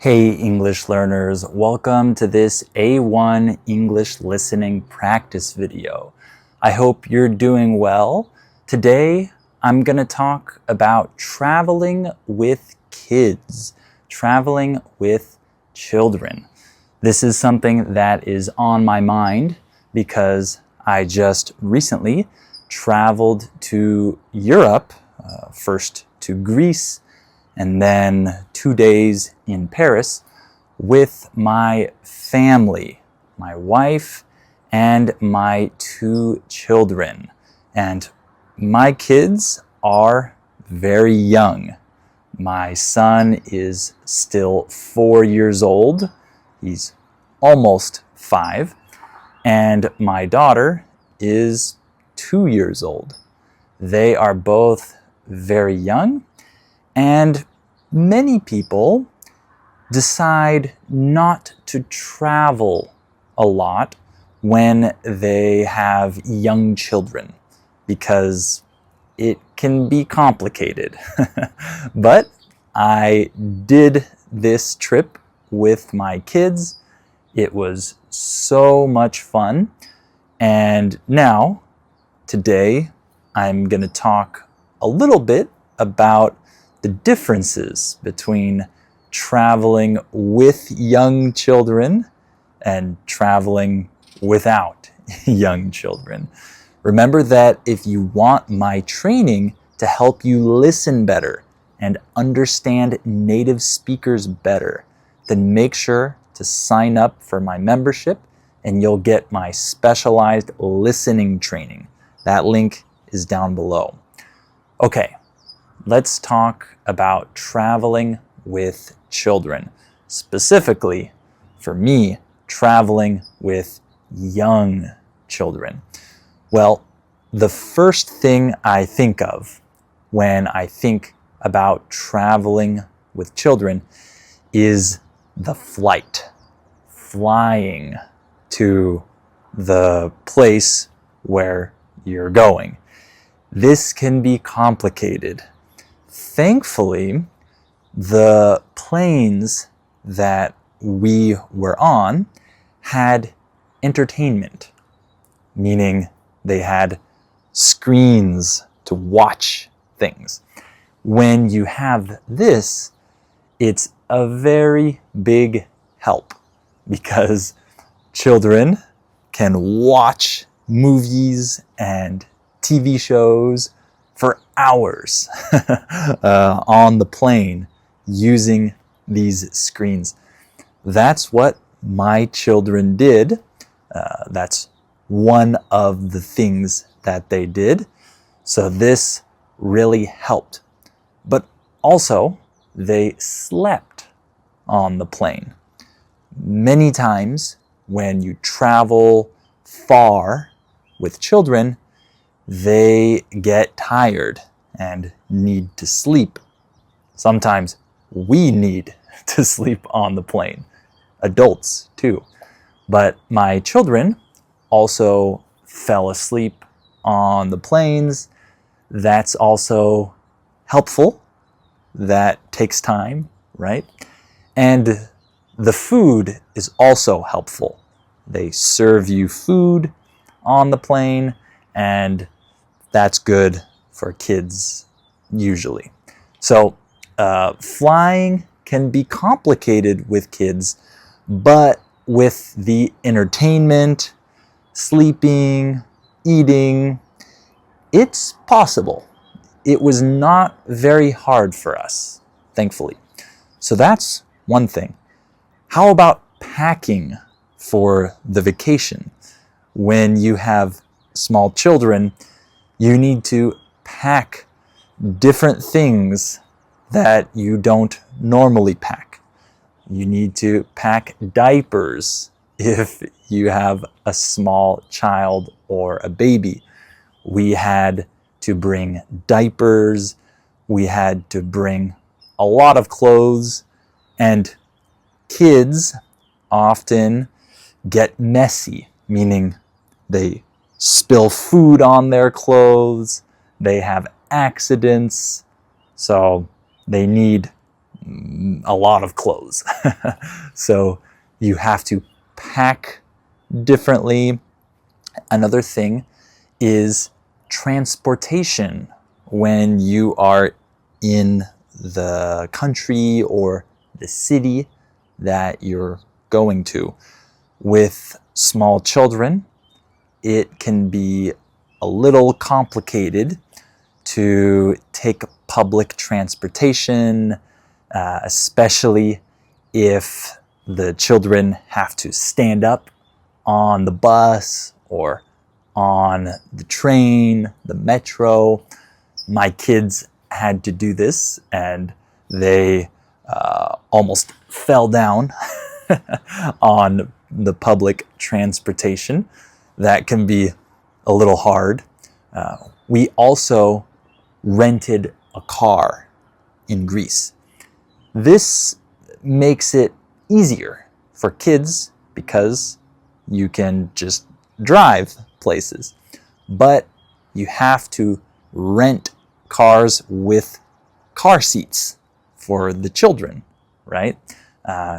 Hey English learners, welcome to this A1 English listening practice video. I hope you're doing well. Today I'm going to talk about traveling with kids, traveling with children. This is something that is on my mind because I just recently traveled to Europe, first to Greece, and then 2 days in Paris with my family, my wife, and my 2 children. And my kids are very young. My son is still 4 years old. He's almost 5. And my daughter is 2 years old. They are both very young. And many people decide not to travel a lot when they have young children because it can be complicated. But I did this trip with my kids. It was so much fun. And now, today, I'm going to talk a little bit about the differences between traveling with young children and traveling without young children. Remember that if you want my training to help you listen better and understand native speakers better, then make sure to sign up for my membership and you'll get my specialized listening training. That link is down below. Okay. Let's talk about traveling with children. Specifically, for me, traveling with young children. Well, the first thing I think of when I think about traveling with children is the flight. Flying to the place where you're going. This can be complicated. Thankfully, the planes that we were on had entertainment, meaning they had screens to watch things. When you have this, it's a very big help because children can watch movies and TV shows for hours on the plane using these screens. That's what my children did. That's one of the things that they did. So this really helped. But also, they slept on the plane. Many times when you travel far with children, they get tired and need to sleep. Sometimes we need to sleep on the plane. Adults too. But my children also fell asleep on the planes. That's also helpful. That takes time, right? And the food is also helpful. They serve you food on the plane, and that's good for kids usually. So flying can be complicated with kids, but with the entertainment, sleeping, eating, it's possible. It was not very hard for us, thankfully. So that's one thing. How about packing for the vacation? When you have small children, you need to pack different things that you don't normally pack. You need to pack diapers if you have a small child or a baby. We had to bring diapers. We had to bring a lot of clothes. And kids often get messy, meaning they spill food on their clothes, they have accidents, so they need a lot of clothes. So you have to pack differently. Another thing is transportation when you are in the country or the city that you're going to. With small children, it can be a little complicated to take public transportation, especially if the children have to stand up on the bus or on the train, the metro. My kids had to do this, and they almost fell down on the public transportation. That can be a little hard. We also rented a car in Greece. This makes it easier for kids because you can just drive places, but you have to rent cars with car seats for the children, right?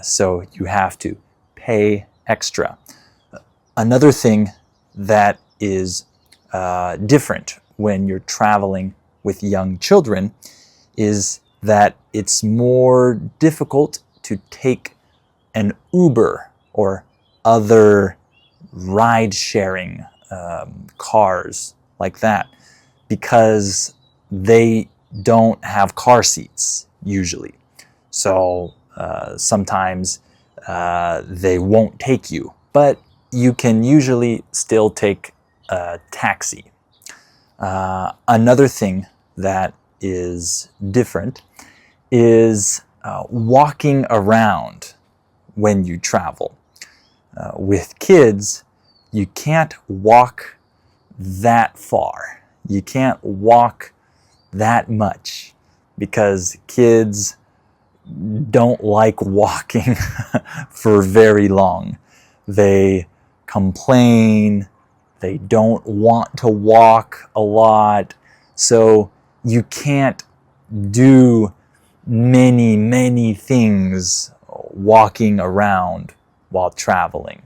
So you have to pay extra. Another thing that is different when you're traveling with young children is that it's more difficult to take an Uber or other ride-sharing cars like that, because they don't have car seats usually. So sometimes they won't take you, but you can usually still take a taxi. Another thing that is different is walking around when you travel. With kids, you can't walk that far. You can't walk that much because kids don't like walking for very long. They complain, they don't want to walk a lot, so you can't do many things walking around while traveling.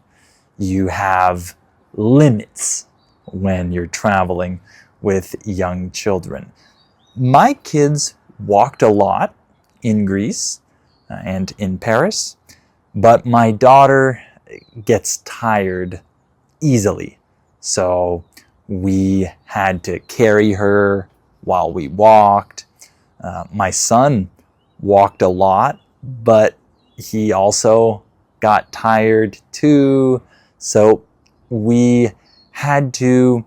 You have limits when you're traveling with young children. My kids walked a lot in Greece and in Paris, but my daughter gets tired easily. So we had to carry her while we walked. My son walked a lot, but he also got tired too. So we had to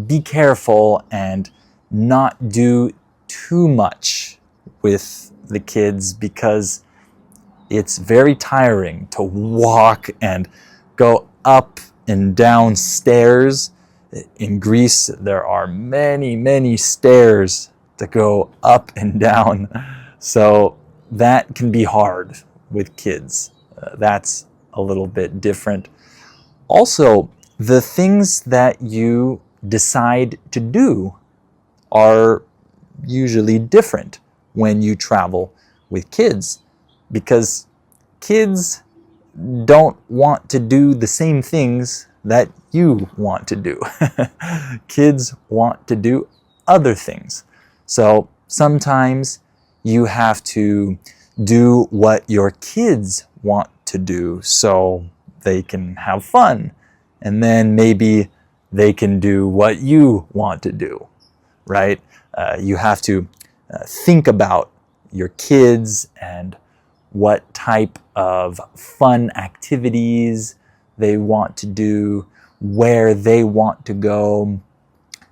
be careful and not do too much with the kids because it's very tiring to walk and go up and down stairs. In Greece, there are many stairs to go up and down. So that can be hard with kids. That's a little bit different. Also, the things that you decide to do are usually different when you travel with kids, because kids don't want to do the same things that you want to do. Kids want to do other things. So sometimes you have to do what your kids want to do so they can have fun. And then maybe they can do what you want to do, right? You have to think about your kids and what type of fun activities they want to do, where they want to go.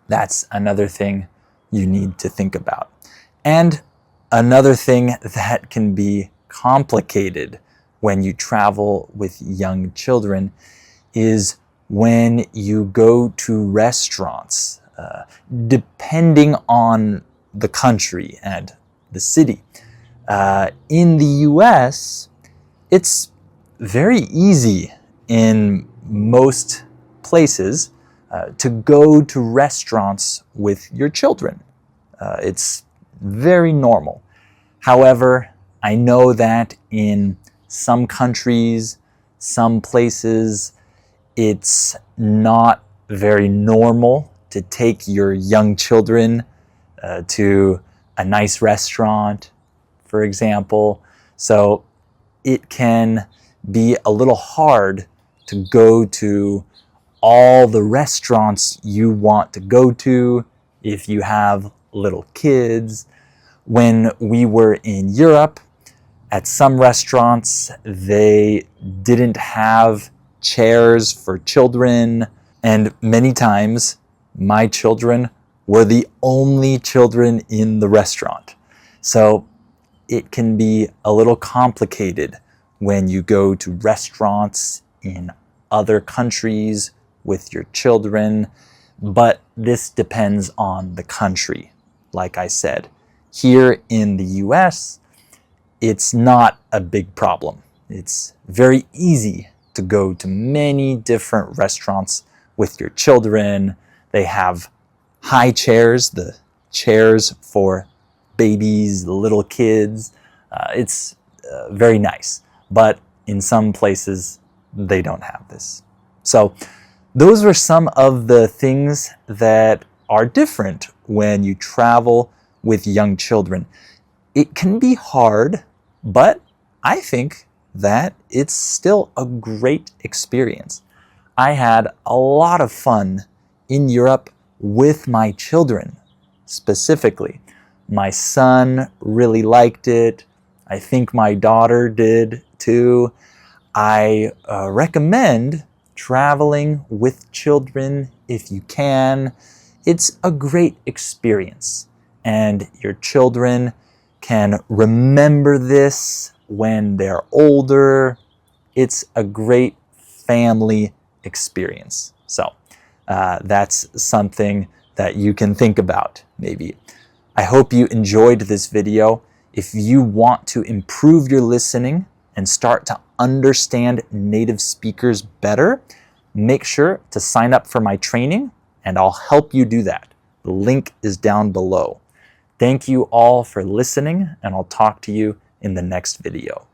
That's another thing you need to think about. And another thing that can be complicated when you travel with young children is when you go to restaurants, depending on the country and the city. In the US, it's very easy in most places to go to restaurants with your children. It's very normal. However, I know that in some countries, some places, it's not very normal to take your young children to a nice restaurant, for example. So it can be a little hard to go to all the restaurants you want to go to if you have little kids. When we were in Europe, at some restaurants, they didn't have chairs for children, and many times my children were the only children in the restaurant. So it can be a little complicated when you go to restaurants in other countries with your children, but this depends on the country. Like I said, here in the US, it's not a big problem. It's very easy to go to many different restaurants with your children. They have high chairs, the chairs for babies, little kids. It's very nice. But in some places, they don't have this. So those were some of the things that are different when you travel with young children. It can be hard, but I think that it's still a great experience. I had a lot of fun in Europe with my children, specifically. My son really liked it. I think my daughter did too. I recommend traveling with children if you can. It's a great experience, and your children can remember this when they're older. It's a great family experience. So that's something that you can think about maybe. I hope you enjoyed this video. If you want to improve your listening and start to understand native speakers better, make sure to sign up for my training and I'll help you do that. The link is down below. Thank you all for listening, and I'll talk to you in the next video.